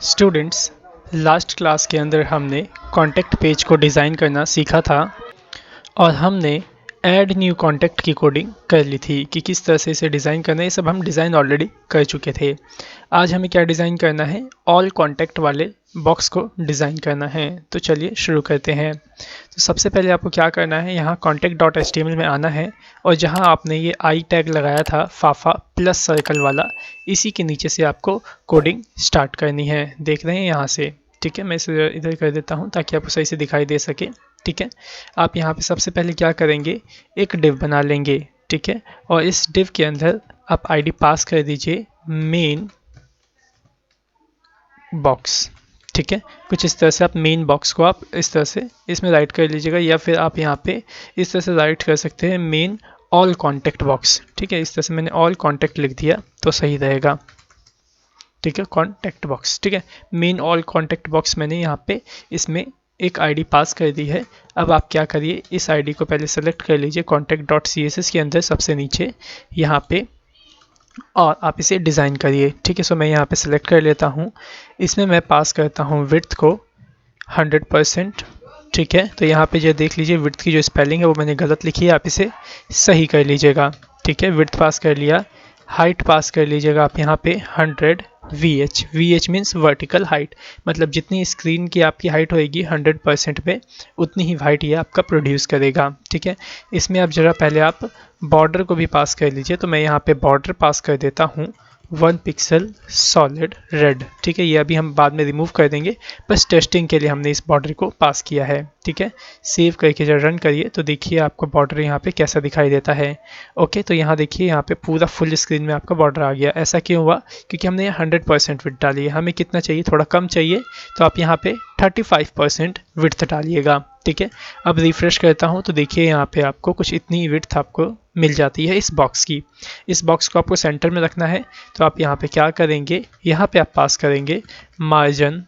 Students, last class के अंदर हमने कॉन्टैक्ट पेज को डिज़ाइन करना सीखा था और हमने ऐड न्यू कॉन्टैक्ट की कोडिंग कर ली थी कि किस तरह से इसे डिज़ाइन करना है। ये सब हम डिज़ाइन ऑलरेडी कर चुके थे। आज हमें क्या डिज़ाइन करना है, ऑल कॉन्टैक्ट वाले बॉक्स को डिज़ाइन करना है। तो चलिए शुरू करते हैं। तो सबसे पहले आपको क्या करना है, यहाँ contact.html में आना है और जहाँ आपने ये आई टैग लगाया था फाफा प्लस सर्कल वाला, इसी के नीचे से आपको कोडिंग स्टार्ट करनी है। देख रहे हैं यहाँ से, ठीक है। मैं इसे इधर कर देता हूँ ताकि आपको सही से दिखाई दे सके, ठीक है। आप यहाँ पे सबसे पहले क्या करेंगे, एक डिव बना लेंगे, ठीक है। और इस डिव के अंदर आप आईडी पास कर दीजिए मेन बॉक्स, ठीक है। कुछ इस तरह से आप मेन बॉक्स को आप इस तरह से इसमें राइट कर लीजिएगा, या फिर आप यहाँ पे इस तरह से राइट कर सकते हैं मेन ऑल कॉन्टैक्ट बॉक्स, ठीक है। इस तरह से मैंने ऑल कॉन्टैक्ट लिख दिया तो सही रहेगा, ठीक है। कॉन्टैक्ट बॉक्स, ठीक है। मेन ऑल कॉन्टैक्ट बॉक्स मैंने यहाँ पे इसमें एक आईडी पास कर दी है। अब आप क्या करिए, इस आईडी को पहले सेलेक्ट कर लीजिए contact.css के अंदर सबसे नीचे यहाँ पे, और आप इसे डिज़ाइन करिए, ठीक है। सो मैं यहाँ पे सेलेक्ट कर लेता हूँ। इसमें मैं पास करता हूँ विड्थ को 100%, ठीक है। तो यहाँ पे जो देख लीजिए विड्थ की जो स्पेलिंग है वो मैंने गलत लिखी है, आप इसे सही कर लीजिएगा, ठीक है। विड्थ पास कर लिया। हाइट पास कर लीजिएगा आप यहाँ पे 100 VH। VH means vertical height, मतलब जितनी स्क्रीन की आपकी हाइट होएगी 100% पे उतनी ही हाइट ये आपका प्रोड्यूस करेगा, ठीक है। इसमें आप जरा पहले आप बॉर्डर को भी पास कर लीजिए। तो मैं यहाँ पे बॉर्डर पास कर देता हूँ 1 पिक्सल सॉलिड रेड, ठीक है। ये अभी हम बाद में रिमूव कर देंगे, बस टेस्टिंग के लिए हमने इस बॉर्डर को पास किया है, ठीक है। सेव करके जब रन करिए तो देखिए आपको बॉर्डर यहाँ पे कैसा दिखाई देता है। ओके, तो यहाँ देखिए यहाँ पे पूरा फुल स्क्रीन में आपका बॉर्डर आ गया। ऐसा क्यों हुआ, क्योंकि हमने यहाँ 100% विड्थ डाली है। हमें कितना चाहिए, थोड़ा कम चाहिए, तो आप यहाँ पे 35% विड्थ डालिएगा, ठीक है। अब रिफ्रेश करता हूँ तो देखिए यहाँ पे आपको कुछ इतनी विड्थ आपको मिल जाती है इस बॉक्स की। इस बॉक्स को आपको सेंटर में रखना है, तो आप यहाँ पे क्या करेंगे, यहाँ पे आप पास करेंगे मार्जिन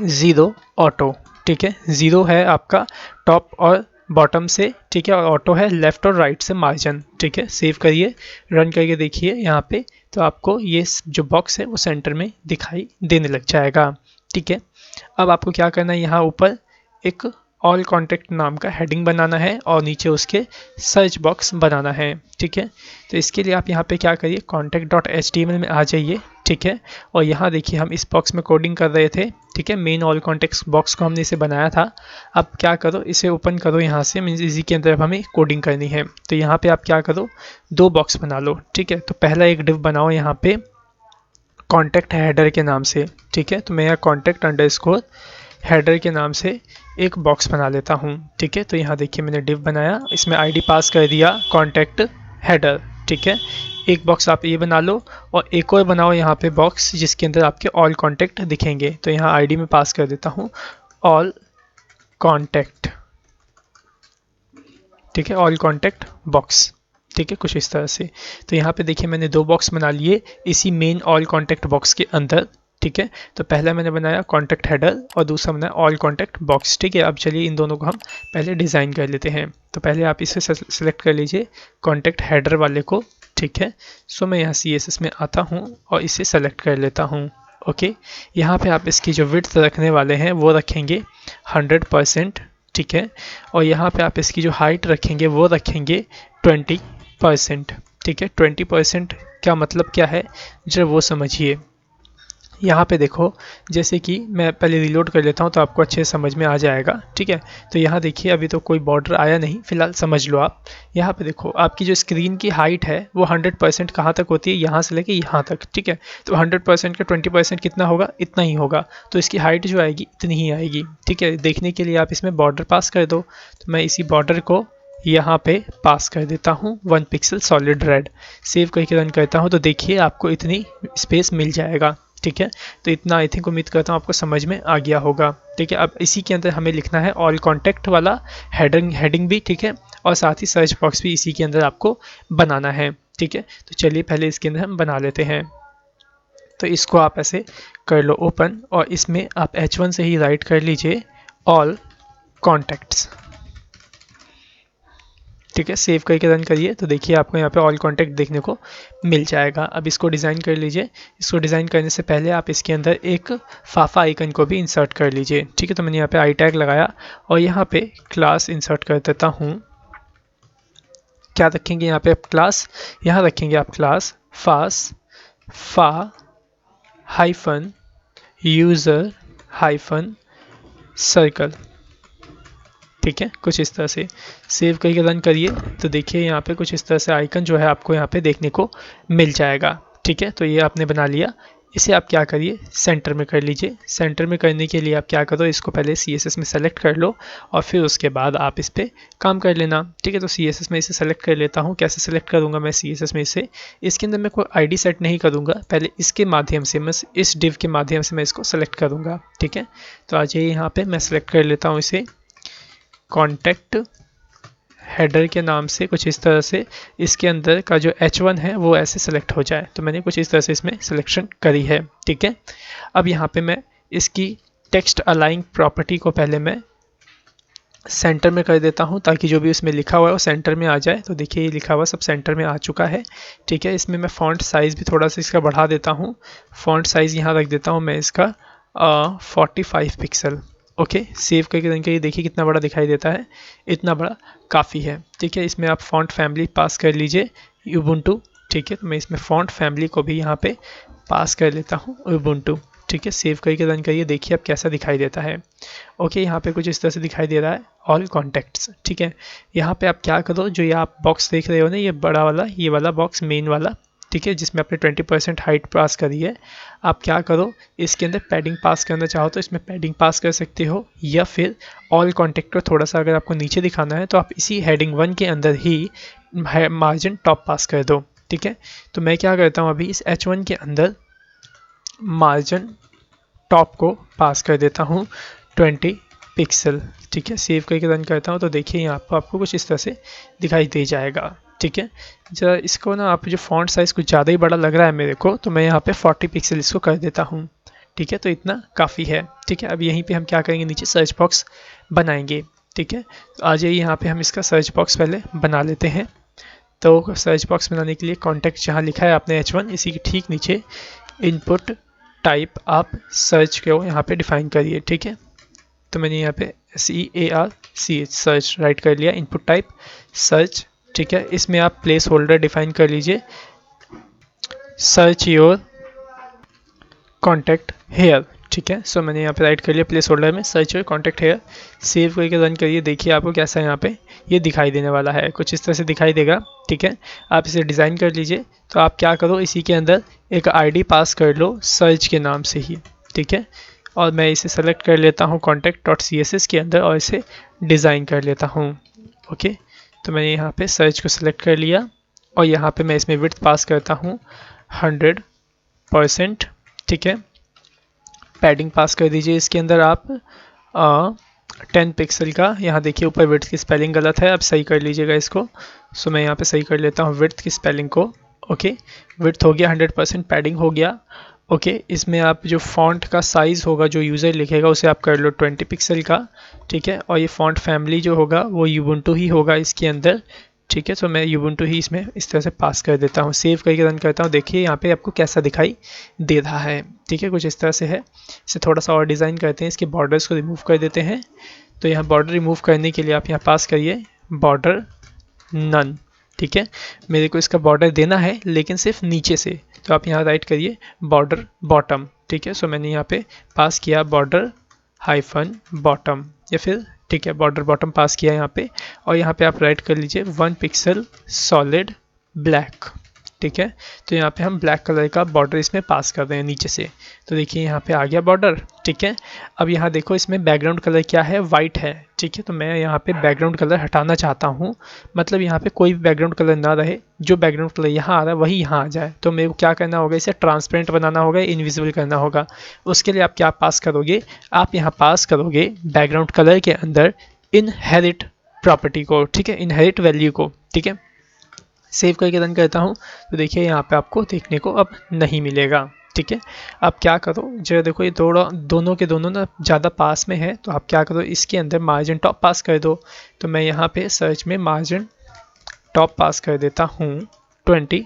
0 ऑटो, ठीक है। 0 है आपका टॉप और बॉटम से, ठीक है, और ऑटो है लेफ्ट और राइट से मार्जिन, ठीक है। सेव करिए, रन करके देखिए यहाँ पे, तो आपको ये जो बॉक्स है वो सेंटर में दिखाई देने लग जाएगा, ठीक है। अब आपको क्या करना है, यहाँ ऊपर एक ऑल कॉन्टैक्ट नाम का हेडिंग बनाना है और नीचे उसके सर्च बॉक्स बनाना है, ठीक है। तो इसके लिए आप यहाँ पे क्या करिए, contact.html में आ जाइए, ठीक है। और यहाँ देखिए हम इस बॉक्स में कोडिंग कर रहे थे, ठीक है। मेन ऑल कॉन्टैक्ट्स बॉक्स को हमने इसे बनाया था। अब क्या करो, इसे ओपन करो यहाँ से, मीन्स इसी के अंदर हमें कोडिंग करनी है। तो यहाँ पे आप क्या करो, 2 बॉक्स बना लो, ठीक है। तो पहला एक डिव बनाओ यहाँ पे कॉन्टैक्ट हेडर के नाम से, ठीक है। तो मैं यहाँ contact_ हेडर के नाम से एक बॉक्स बना लेता हूँ, ठीक है। तो यहाँ देखिए मैंने डिव बनाया, इसमें आईडी पास कर दिया कॉन्टैक्ट हेडर, ठीक है। एक बॉक्स आप ये बना लो और एक और बनाओ यहाँ पे बॉक्स जिसके अंदर आपके ऑल कॉन्टैक्ट दिखेंगे। तो यहाँ आईडी में पास कर देता हूँ ऑल कॉन्टैक्ट, ठीक है, ऑल कॉन्टैक्ट बॉक्स, ठीक है, कुछ इस तरह से। तो यहाँ पे देखिए मैंने 2 बॉक्स बना लिए इसी मेन ऑल कॉन्टैक्ट बॉक्स के अंदर, ठीक है। तो पहला मैंने बनाया कॉन्टैक्ट हेडर और दूसरा बनाया ऑल कॉन्टैक्ट बॉक्स, ठीक है। अब चलिए इन दोनों को हम पहले डिज़ाइन कर लेते हैं। तो पहले आप इसे सेलेक्ट कर लीजिए कॉन्टैक्ट हेडर वाले को, ठीक है। सो मैं यहाँ CSS में आता हूँ और इसे सेलेक्ट कर लेता हूँ, ओके। यहाँ पे आप इसकी जो विड्थ रखने वाले हैं वो रखेंगे 100%, ठीक है। और यहाँ पे आप इसकी जो हाइट रखेंगे वो रखेंगे 20%, ठीक है। 20% का मतलब क्या है, जरा वो समझिए। यहाँ पे देखो, जैसे कि मैं पहले रिलोड कर लेता हूँ तो आपको अच्छे से समझ में आ जाएगा, ठीक है। तो यहाँ देखिए अभी तो कोई बॉर्डर आया नहीं, फिलहाल समझ लो आप। यहाँ पे देखो आपकी जो स्क्रीन की हाइट है वो 100% कहाँ तक होती है, यहाँ से लेके यहाँ तक, ठीक है। तो 100% का 20% कितना होगा, इतना ही होगा। तो इसकी हाइट जो आएगी इतनी ही आएगी, ठीक है। देखने के लिए आप इसमें बॉर्डर पास कर दो। तो मैं इसी बॉर्डर को यहाँ पे पास कर देता हूँ 1 पिक्सल सॉलिड रेड। सेव करके रन करता हूँ तो देखिए आपको इतनी स्पेस मिल जाएगा, ठीक है। तो इतना आई थिंक उम्मीद करता हूँ आपको समझ में आ गया होगा, ठीक है। अब इसी के अंदर हमें लिखना है ऑल कॉन्टैक्ट वाला हेडिंग भी, ठीक है। और साथ ही सर्च बॉक्स भी इसी के अंदर आपको बनाना है, ठीक है। तो चलिए पहले इसके अंदर हम बना लेते हैं। तो इसको आप ऐसे कर लो ओपन, और इसमें आप H1 से ही राइट कर लीजिए ऑल कॉन्टैक्ट्स, ठीक है, सेव करके रन करिए तो देखिए आपको यहाँ पे ऑल कॉन्टैक्ट देखने को मिल जाएगा। अब इसको डिज़ाइन कर लीजिए। इसको डिज़ाइन करने से पहले आप इसके अंदर एक फाफा आइकन को भी इंसर्ट कर लीजिए। ठीक है, तो मैंने यहाँ पे आई टैग लगाया और यहाँ पे क्लास इंसर्ट कर देता हूँ। क्या रखेंगे यहाँ पे आप क्लास, यहाँ रखेंगे आप क्लास फा हाइफन यूज़र हाइफन सर्कल। ठीक है, कुछ इस तरह से सेव करके रन करिए तो देखिए यहाँ पे कुछ इस तरह से आइकन जो है आपको यहाँ पे देखने को मिल जाएगा। ठीक है, तो ये आपने बना लिया। इसे आप क्या करिए, सेंटर में कर लीजिए। सेंटर में करने के लिए आप क्या करो, इसको पहले CSS में सेलेक्ट कर लो और फिर उसके बाद आप इस पर काम कर लेना। ठीक है, तो CSS में इसे सेलेक्ट कर लेता हूँ। कैसे सेलेक्ट करूँगा मैं CSS में इसे, इसके अंदर मैं कोई ID सेट नहीं करूँगा, पहले इसके माध्यम से मैं इस डिव के माध्यम से मैं इसको सेलेक्ट करूँगा। ठीक है, तो आ जाइए यहाँ पर मैं सेलेक्ट कर लेता हूँ इसे कॉन्टैक्ट हेडर के नाम से। कुछ इस तरह से इसके अंदर का जो H1 है वो ऐसे सेलेक्ट हो जाए, तो मैंने कुछ इस तरह से इसमें सिलेक्शन करी है। ठीक है, अब यहाँ पे मैं इसकी टेक्स्ट अलाइन प्रॉपर्टी को पहले मैं सेंटर में कर देता हूँ ताकि जो भी उसमें लिखा हुआ है वो सेंटर में आ जाए। तो देखिए ये लिखा हुआ सब सेंटर में आ चुका है। ठीक है, इसमें मैं फॉन्ट साइज़ भी थोड़ा सा इसका बढ़ा देता हूँ। फॉन्ट साइज़ यहाँ रख देता हूँ मैं इसका 45 पिक्सल। ओके, सेव करके रन करिए, देखिए कितना बड़ा दिखाई देता है, इतना बड़ा काफ़ी है। ठीक है, इसमें आप फॉन्ट फैमिली पास कर लीजिए उबुंटू। ठीक है, तो मैं इसमें फॉन्ट फैमिली को भी यहाँ पे पास कर लेता हूँ उबुंटू। ठीक है, सेव करके रन करिए, देखिए अब कैसा दिखाई देता है। ओके, यहाँ पे कुछ इस तरह से दिखाई दे रहा है ऑल कॉन्टैक्ट्स। ठीक है, यहाँ पे आप क्या करो, जो ये आप बॉक्स देख रहे हो ना, ये बड़ा वाला, ये वाला बॉक्स मेन वाला, ठीक है, जिसमें आपने 20% हाइट पास करी है, आप क्या करो, इसके अंदर पैडिंग पास करना चाहो तो इसमें पैडिंग पास कर सकते हो, या फिर ऑल कॉन्टैक्ट को थोड़ा सा अगर आपको नीचे दिखाना है तो आप इसी हेडिंग 1 के अंदर ही मार्जिन टॉप पास कर दो। ठीक है, तो मैं क्या करता हूँ, अभी इस H1 के अंदर मार्जिन टॉप को पास कर देता हूँ 20 पिक्सल। ठीक है, सेव करके रन करता हूँ तो देखिए यहाँ पर आपको कुछ इस तरह से दिखाई दे जाएगा। ठीक है, जरा इसको ना, आप जो फॉन्ट साइज़ कुछ ज़्यादा ही बड़ा लग रहा है मेरे को, तो मैं यहाँ पे 40 पिक्सल इसको कर देता हूँ। ठीक है, तो इतना काफ़ी है। ठीक है, अब यहीं पे हम क्या करेंगे, नीचे सर्च बॉक्स बनाएंगे। ठीक है, तो आ जाइए यहाँ पे हम इसका सर्च बॉक्स पहले बना लेते हैं। तो सर्च बॉक्स बनाने के लिए कॉन्टैक्ट जहाँ लिखा है आपने H1, इसी के ठीक नीचे इनपुट टाइप आप सर्च को यहाँ पे डिफाइन करिए। ठीक है, तो मैंने यहाँ पे SEARCH सर्च राइट कर लिया, इनपुट टाइप सर्च। ठीक है, इसमें आप प्लेस होल्डर डिफाइन कर लीजिए, सर्च योर कॉन्टैक्ट हेयर। ठीक है, सो मैंने यहाँ पे राइट कर लिया प्लेस होल्डर में search your contact here. Save करके रन करिए, देखिए आपको कैसा यहाँ पे ये दिखाई देने वाला है, कुछ इस तरह से दिखाई देगा। ठीक है, आप इसे डिज़ाइन कर लीजिए। तो आप क्या करो, इसी के अंदर एक ID पास कर लो सर्च के नाम से ही। ठीक है, और मैं इसे सेलेक्ट कर लेता हूँ contact.css के अंदर और इसे डिज़ाइन कर लेता हूँ। ओके, तो मैंने यहाँ पे सर्च को सिलेक्ट कर लिया और यहाँ पे मैं इसमें विड्थ पास करता हूँ 100%। ठीक है, पैडिंग पास कर दीजिए इसके अंदर आप 10 पिक्सल का। यहाँ देखिए ऊपर विड्थ की स्पेलिंग गलत है, आप सही कर लीजिएगा इसको। सो मैं यहाँ पे सही कर लेता हूँ विड्थ की स्पेलिंग को। ओके, विड्थ हो गया 100%, पैडिंग हो गया। ओके, इसमें आप जो फॉन्ट का साइज़ होगा जो यूज़र लिखेगा उसे आप कर लो 20 पिक्सल का। ठीक है, और ये फॉन्ट फैमिली जो होगा वो उबुंटू ही होगा इसके अंदर। ठीक है, तो मैं उबुंटू ही इसमें इस तरह से पास कर देता हूँ। सेव करके रन करता हूँ, देखिए यहाँ पे आपको कैसा दिखाई दे रहा है। ठीक है, कुछ इस तरह से है। इसे थोड़ा सा और डिज़ाइन करते हैं, इसके बॉर्डर्स को रिमूव कर देते हैं। तो यहाँ बॉर्डर रिमूव करने के लिए आप यहाँ पास करिए बॉर्डर नन। ठीक है, मेरे को इसका बॉर्डर देना है लेकिन सिर्फ नीचे से, तो आप यहाँ राइट करिए बॉर्डर बॉटम। ठीक है, सो मैंने यहाँ पे पास किया बॉर्डर हाइफन बॉटम, या फिर ठीक है बॉर्डर बॉटम पास किया यहाँ पे, और यहाँ पे आप राइट कर लीजिए 1 पिक्सल सॉलिड ब्लैक। ठीक है, तो यहाँ पे हम ब्लैक कलर का बॉर्डर इसमें पास कर रहे हैं नीचे से। तो देखिए यहाँ पे आ गया बॉर्डर। ठीक है, अब यहाँ देखो इसमें बैकग्राउंड कलर क्या है, वाइट है। ठीक है, तो मैं यहाँ पे बैकग्राउंड कलर हटाना चाहता हूँ, मतलब यहाँ पे कोई भी बैकग्राउंड कलर ना रहे, जो बैकग्राउंड कलर यहाँ आ रहा है वही यहाँ आ जाए। तो मेरे को क्या करना होगा, इसे ट्रांसपेरेंट बनाना होगा, इनविजिबल करना होगा। उसके लिए आप क्या पास करोगे, आप यहाँ पास करोगे बैकग्राउंड कलर के अंदर इनहेरिट प्रॉपर्टी को। ठीक है, इनहेरिट वैल्यू को। ठीक है, सेव करके रन करता हूँ तो देखिए यहाँ पे आपको देखने को अब नहीं मिलेगा। ठीक है, आप क्या करो, जो देखो ये दोनों के दोनों ना ज़्यादा पास में है, तो आप क्या करो, इसके अंदर मार्जिन टॉप पास कर दो। तो मैं यहाँ पे सर्च में मार्जिन टॉप पास कर देता हूँ 20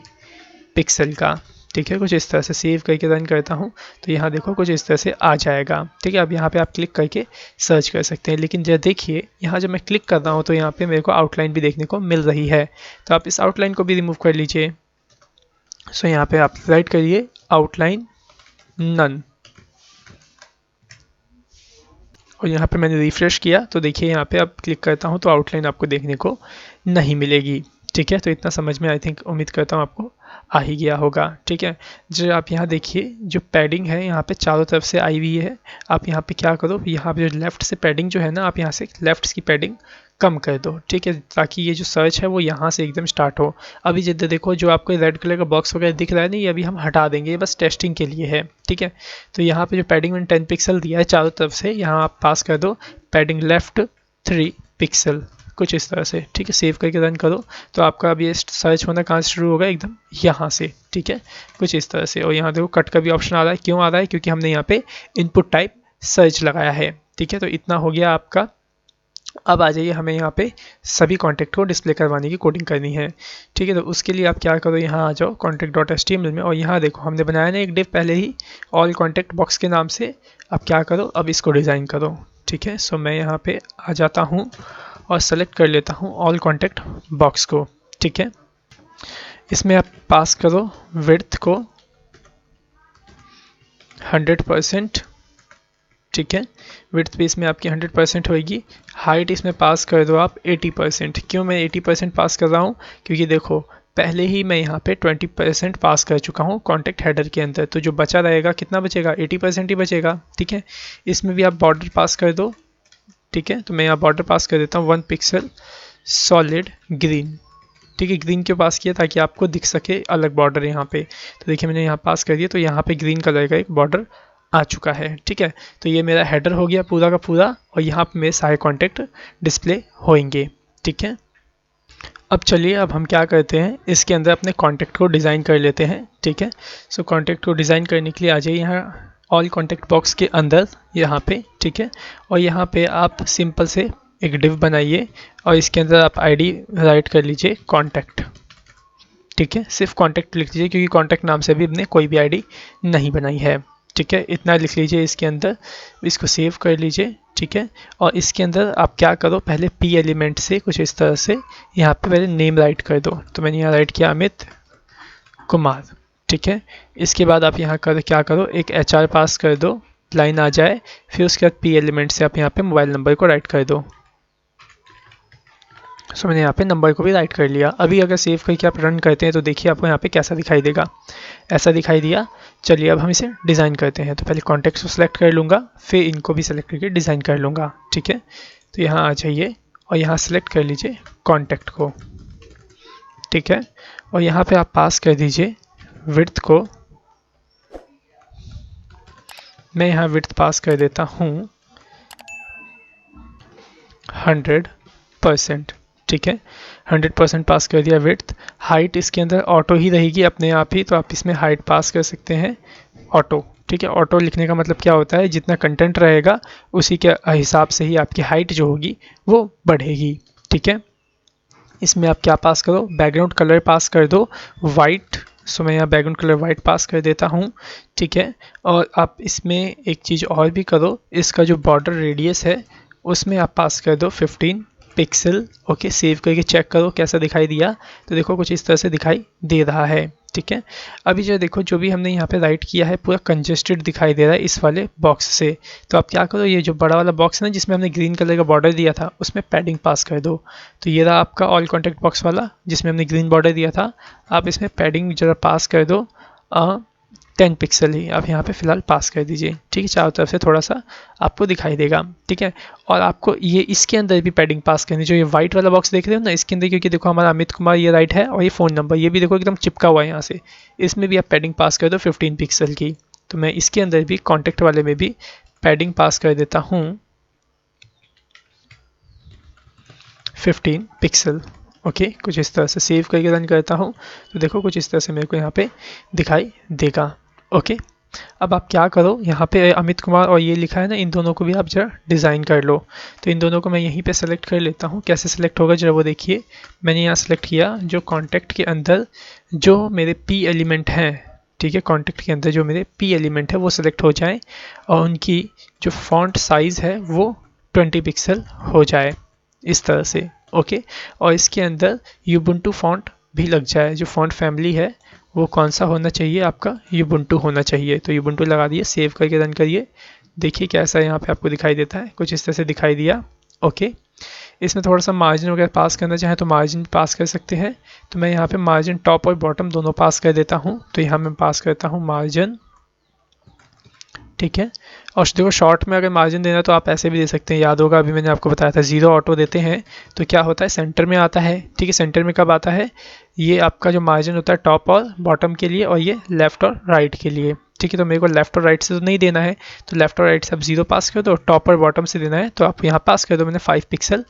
पिक्सल का। ठीक है, कुछ इस तरह से सेव करके रन करता हूँ तो यहाँ देखो कुछ इस तरह से आ जाएगा। ठीक है, अब यहाँ पे आप क्लिक करके सर्च कर सकते हैं, लेकिन जब देखिए यहाँ जब मैं क्लिक कर रहा हूँ तो यहाँ पे मेरे को आउटलाइन भी देखने को मिल रही है, तो आप इस आउटलाइन को भी रिमूव कर लीजिए। सो यहाँ पे आप राइट करिए आउटलाइन नन, और यहाँ पे मैंने रिफ्रेश किया तो देखिए यहाँ पे अब क्लिक करता हूँ तो आउटलाइन आपको देखने को नहीं मिलेगी। ठीक है, तो इतना समझ में आई थिंक उम्मीद करता हूँ आपको आ ही गया होगा। ठीक है, जो आप यहाँ देखिए जो पैडिंग है यहाँ पे चारों तरफ से आई हुई है, आप यहाँ पे क्या करो, यहाँ पे जो लेफ्ट से पैडिंग जो है ना, आप यहाँ से लेफ्ट की पैडिंग कम कर दो। ठीक है, ताकि ये जो सर्च है वो यहाँ से एकदम स्टार्ट हो। अभी जिधर देखो जो आपको रेड कलर का बॉक्स वगैरह दिख रहा है ना, ये अभी हम हटा देंगे, ये बस टेस्टिंग के लिए है। ठीक है, तो यहाँ पे जो पैडिंग मैंने 10 पिक्सल दिया है चारों तरफ से, यहाँ आप पास कर दो पैडिंग लेफ्ट 3 पिक्सल, कुछ इस तरह से। ठीक है, सेव करके रन करो तो आपका अब ये सर्च होना कहाँ से शुरू होगा, एकदम यहाँ से। ठीक है, कुछ इस तरह से। और यहाँ देखो कट का भी ऑप्शन आ रहा है, क्यों आ रहा है, क्योंकि हमने यहाँ पे इनपुट टाइप सर्च लगाया है। ठीक है, तो इतना हो गया आपका। अब आ जाइए, हमें यहाँ पे सभी कॉन्टैक्ट को डिस्प्ले करवाने की कोडिंग करनी है। ठीक है, तो उसके लिए आप क्या करो, यहाँ आ जाओ contact.html में, और यहाँ देखो हमने बनाया ना एक डिव पहले ही ऑल कॉन्टैक्ट बॉक्स के नाम से। अब क्या करो, अब इसको डिज़ाइन करो। ठीक है, सो मैं यहाँ पे आ जाता हूँ और सेलेक्ट कर लेता हूँ ऑल कॉन्टैक्ट बॉक्स को। ठीक है, इसमें आप पास करो विड्थ को 100%। ठीक है, विड्थ भी इसमें आपकी 100% होगी। हाइट इसमें पास कर दो आप 80%। क्यों मैं 80% पास कर रहा हूँ, क्योंकि देखो पहले ही मैं यहाँ पे 20% पास कर चुका हूँ कॉन्टैक्ट हेडर के अंदर, तो जो बचा रहेगा कितना बचेगा, 80% ही बचेगा। ठीक है, इसमें भी आप बॉर्डर पास कर दो। ठीक है, तो मैं यहाँ बॉर्डर पास कर देता हूँ 1 पिक्सल सॉलिड ग्रीन। ठीक है, ग्रीन क्यों पास किया, ताकि आपको दिख सके अलग बॉर्डर यहाँ पे। तो देखिए मैंने यहाँ पास कर दिया तो यहाँ पे ग्रीन कलर का एक बॉर्डर आ चुका है। ठीक है, तो ये मेरा हेडर हो गया पूरा का पूरा, और यहाँ पे मेरे सारे कॉन्टैक्ट डिस्प्ले होंगे। ठीक है, अब चलिए अब हम क्या करते हैं, इसके अंदर अपने कॉन्टैक्ट को डिज़ाइन कर लेते हैं। ठीक है, सो कॉन्टैक्ट को डिज़ाइन करने के लिए आ जाइए यहाँ ऑल कॉन्टैक्ट बॉक्स के अंदर यहाँ पे। ठीक है, और यहाँ पे आप सिंपल से एक डिव बनाइए और इसके अंदर आप आईडी राइट कर लीजिए कॉन्टैक्ट। ठीक है, सिर्फ कॉन्टैक्ट लिख लीजिए, क्योंकि कॉन्टैक्ट नाम से भी हमने कोई भी आईडी नहीं बनाई है। ठीक है, इतना लिख लीजिए इसके अंदर, इसको सेव कर लीजिए। ठीक है, और इसके अंदर आप क्या करो, पहले पी एलिमेंट से कुछ इस तरह से यहाँ पे पहले नेम राइट कर दो। तो मैंने यहाँ राइट किया अमित कुमार। ठीक है, इसके बाद आप यहाँ क्या करो, एक HR पास कर दो, लाइन आ जाए, फिर उसके बाद पी एलिमेंट से आप यहाँ पे मोबाइल नंबर को राइट कर दो। सो मैंने यहाँ पे नंबर को भी राइट कर लिया। अभी अगर सेव करके आप रन करते हैं तो देखिए आपको यहाँ पे कैसा दिखाई देगा, ऐसा दिखाई दिया। चलिए अब हम इसे डिज़ाइन करते हैं, तो पहले कॉन्टैक्ट्स को सिलेक्ट कर लूँगा, फिर इनको भी सिलेक्ट करके डिज़ाइन कर लूँगा। ठीक है, तो यहाँ आ जाइए और यहाँ सिलेक्ट कर लीजिए कॉन्टैक्ट को। ठीक है, और यहाँ पे आप पास कर दीजिए विड्थ को, मैं यहाँ विड्थ पास कर देता हूँ 100%। ठीक है, 100% पास कर दिया विड्थ। हाइट इसके अंदर ऑटो ही रहेगी अपने आप ही, तो आप इसमें हाइट पास कर सकते हैं ऑटो। ठीक है, ऑटो लिखने का मतलब क्या होता है, जितना कंटेंट रहेगा उसी के हिसाब से ही आपकी हाइट जो होगी वो बढ़ेगी। ठीक है, इसमें आप क्या पास करो, बैकग्राउंड कलर पास कर दो वाइट। सो मैं यहाँ बैकग्राउंड कलर वाइट पास कर देता हूँ। ठीक है, और आप इसमें एक चीज़ और भी करो, इसका जो बॉर्डर रेडियस है उसमें आप पास कर दो 15 पिक्सल। ओके, सेव करके चेक करो कैसा दिखाई दिया, तो देखो कुछ इस तरह से दिखाई दे रहा है। ठीक है, अभी जो देखो जो भी हमने यहाँ पे राइट किया है पूरा कंजेस्टेड दिखाई दे रहा है इस वाले बॉक्स से। तो आप क्या करो, ये जो बड़ा वाला बॉक्स है ना जिसमें हमने ग्रीन कलर का बॉर्डर दिया था, उसमें पैडिंग पास कर दो। तो ये रहा आपका ऑल कॉन्टैक्ट बॉक्स वाला जिसमें हमने ग्रीन बॉर्डर दिया था, आप इसमें पैडिंग जरा पास कर दो 10 पिक्सल ही आप यहाँ पे फिलहाल पास कर दीजिए। ठीक है, चारों तरफ से थोड़ा सा आपको दिखाई देगा। ठीक है, और आपको ये इसके अंदर भी पैडिंग पास करनी, जो ये वाइट वाला बॉक्स देख रहे हो ना इसके अंदर, क्योंकि देखो हमारा अमित कुमार ये राइट है और ये फ़ोन नंबर ये भी देखो एकदम चिपका हुआ है यहाँ से, इसमें भी आप पैडिंग पास कर दो 15 पिक्सल की। तो मैं इसके अंदर भी कॉन्टैक्ट वाले में भी पैडिंग पास कर देता हूँ 15 पिक्सल। ओके, कुछ इस तरह से सेव करके रन करता हूँ तो देखो कुछ इस तरह से मेरे को यहाँ पे दिखाई देगा। ओके, अब आप क्या करो, यहाँ पे अमित कुमार और ये लिखा है ना, इन दोनों को भी आप जरा डिज़ाइन कर लो। तो इन दोनों को मैं यहीं पे सेलेक्ट कर लेता हूँ। कैसे सेलेक्ट होगा जरा वो देखिए। मैंने यहाँ सेलेक्ट किया, जो कॉन्टैक्ट के अंदर जो मेरे पी एलिमेंट हैं, ठीक है, कॉन्टैक्ट के अंदर जो मेरे पी एलिमेंट है वो सिलेक्ट हो जाए और उनकी जो फॉन्ट साइज़ है वो 20 पिक्सल हो जाए इस तरह से। ओके, और इसके अंदर यूबुंटू फॉन्ट भी लग जाए। जो फॉन्ट फैमिली है वो कौन सा होना चाहिए, आपका यूबुंटू होना चाहिए। तो यूबुंटू लगा दिए, सेव करके रन करिए। देखिए कैसा यहाँ पे आपको दिखाई देता है, कुछ इस तरह से दिखाई दिया। ओके, इसमें थोड़ा सा मार्जिन वगैरह पास करना चाहें तो मार्जिन पास कर सकते हैं। तो मैं यहाँ पे मार्जिन टॉप और बॉटम दोनों पास कर देता हूँ। तो यहाँ मैं पास करता हूँ मार्जिन, ठीक है। और देखो शॉर्ट में अगर मार्जिन देना तो आप ऐसे भी दे सकते हैं, याद होगा अभी मैंने आपको बताया था 0 ऑटो देते हैं तो क्या होता है, सेंटर में आता है। ठीक है, सेंटर में कब आता है, ये आपका जो मार्जिन होता है टॉप और बॉटम के लिए, और ये लेफ्ट और राइट के लिए। ठीक है, तो मेरे को लेफ्ट और राइट से तो नहीं देना है, तो लेफ्ट और राइट से आप 0 पास कर दो, टॉप और बॉटम से देना है तो आप यहाँ पास कर दो। मैंने 5 पिक्सल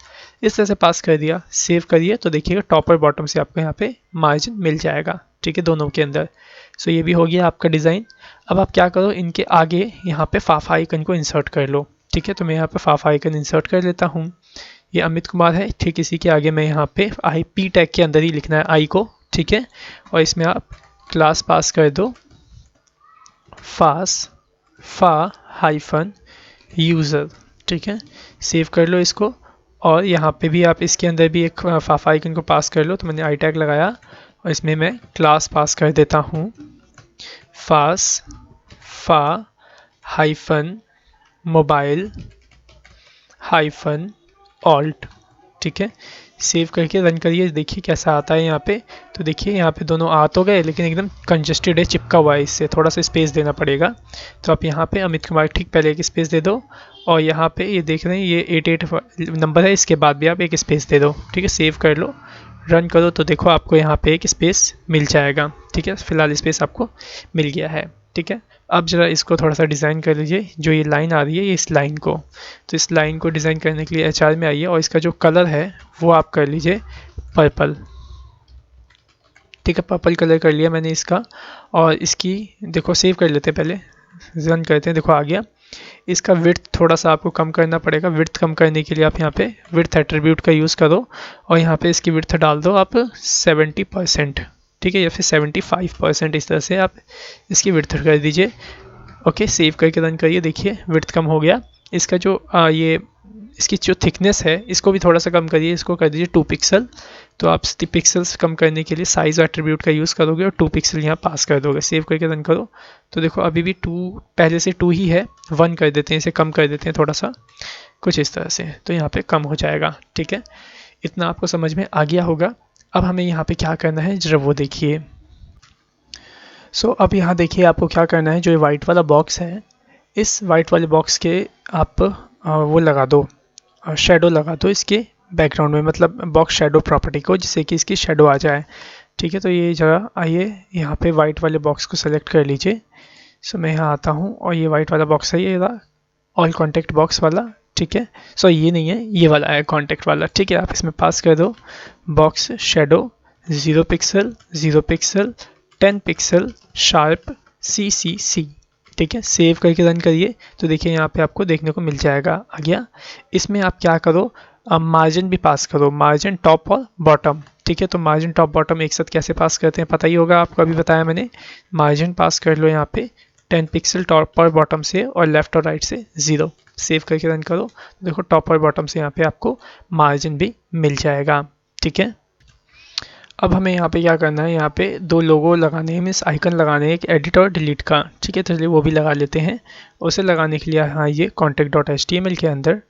इस तरह से पास कर दिया, सेव करिए। तो देखिएगा टॉप और बॉटम से आपको यहाँ पे मार्जिन मिल जाएगा, ठीक है, दोनों के अंदर। सो ये भी हो गया आपका डिज़ाइन। अब आप क्या करो, इनके आगे यहाँ पे फाफा आइकन को इंसर्ट कर लो। ठीक है, तो मैं यहाँ पे फाफा आइकन इंसर्ट कर लेता हूँ। ये अमित कुमार है, ठीक, इसी के आगे मैं यहाँ पे आई पी टैग के अंदर ही लिखना है आई को। ठीक है, और इसमें आप क्लास पास कर दो फा हाइफन यूज़र। ठीक है, सेव कर लो इसको। और यहाँ पे भी आप इसके अंदर भी एक फाफा आइकन को पास कर लो। तो मैंने आई टैग लगाया और इसमें मैं क्लास पास कर देता हूँ फा हाइफन मोबाइल हाइफन ऑल्ट। ठीक है, सेव करके रन करिए, देखिए कैसा आता है यहाँ पे। तो देखिए यहाँ पे दोनों आ तो गए लेकिन एकदम कंजस्टेड है, चिपका हुआ है, इससे थोड़ा सा स्पेस देना पड़ेगा। तो आप यहाँ पे अमित कुमार ठीक पहले एक स्पेस दे दो, और यहाँ पे ये देख रहे हैं ये 88 नंबर है, इसके बाद भी आप एक स्पेस दे दो। ठीक है, सेव कर लो, रन करो तो देखो आपको यहाँ पे एक स्पेस मिल जाएगा। ठीक है, फिलहाल स्पेस आपको मिल गया है। ठीक है, अब जरा इसको थोड़ा सा डिज़ाइन कर लीजिए। जो ये लाइन आ रही है, ये इस लाइन को, तो इस लाइन को डिज़ाइन करने के लिए HR में आइए और इसका जो कलर है वो आप कर लीजिए पर्पल। ठीक है, पर्पल कलर कर लिया मैंने इसका। और इसकी देखो सेव कर लेते हैं, पहले रन करते हैं। देखो आ गया। इसका विड्थ थोड़ा सा आपको कम करना पड़ेगा। विड्थ कम करने के लिए आप यहाँ पे विड्थ एट्रीब्यूट का यूज़ करो और यहाँ पे इसकी विड्थ डाल दो आप 70%। ठीक है, या फिर 75%, इस तरह से आप इसकी विड्थ कर दीजिए। ओके, सेव करके रन करिए, देखिए विड्थ कम हो गया। इसका जो ये इसकी जो थिकनेस है इसको भी थोड़ा सा कम करिए, इसको कर दीजिए 2 पिक्सल। तो आप पिक्सल्स कम करने के लिए साइज एट्रीब्यूट का यूज़ करोगे और 2 पिक्सल यहाँ पास कर दोगे। सेव करके रन करो तो देखो अभी भी 2 पहले से 2 ही है, 1 कर देते हैं, इसे कम कर देते हैं थोड़ा सा, कुछ इस तरह से, तो यहाँ पे कम हो जाएगा। ठीक है, इतना आपको समझ में आ गया होगा। अब हमें यहाँ पे क्या करना है जरा वो देखिए। सो अब यहाँ देखिए आपको क्या करना है, जो ये वाइट वाला बॉक्स है, इस वाइट वाले बॉक्स के आप वो लगा दो, शेडो लगा दो इसके बैकग्राउंड में, मतलब बॉक्स शेडो प्रॉपर्टी को, जिससे कि इसकी शेडो आ जाए। ठीक है, तो ये जगह आइए, यहाँ पे वाइट वाले बॉक्स को सेलेक्ट कर लीजिए। सो मैं यहाँ आता हूँ और ये वाइट वाला बॉक्स है, ये ऑल कॉन्टेक्ट बॉक्स वाला। ठीक है, सो ये नहीं है, ये वाला है कॉन्टेक्ट वाला। ठीक है, आप इसमें पास कर दो box shadow 0 pixel 0 pixel 10 pixel sharp CCC। ठीक है, सेव करके रन करिए तो देखिए यहाँ पे आपको देखने को मिल जाएगा, आ गया। इसमें आप क्या करो, मार्जिन भी पास करो, मार्जिन टॉप और बॉटम। ठीक है, तो मार्जिन टॉप बॉटम एक साथ कैसे पास करते हैं पता ही होगा आपको, अभी बताया मैंने। मार्जिन पास कर लो यहाँ पे 10 पिक्सल टॉप और बॉटम से, और लेफ्ट और राइट से 0। सेव करके रन करो, देखो टॉप और बॉटम से यहाँ पे आपको मार्जिन भी मिल जाएगा। ठीक है, अब हमें यहाँ पे क्या करना है, यहाँ पे 2 लोगो लगाने हैं, मीन्स आइकन लगाने हैं, एक एडिट और डिलीट का। ठीक है, तो चलिए वो भी लगा लेते हैं। उसे लगाने के लिए हाँ ये contact.html के अंदर,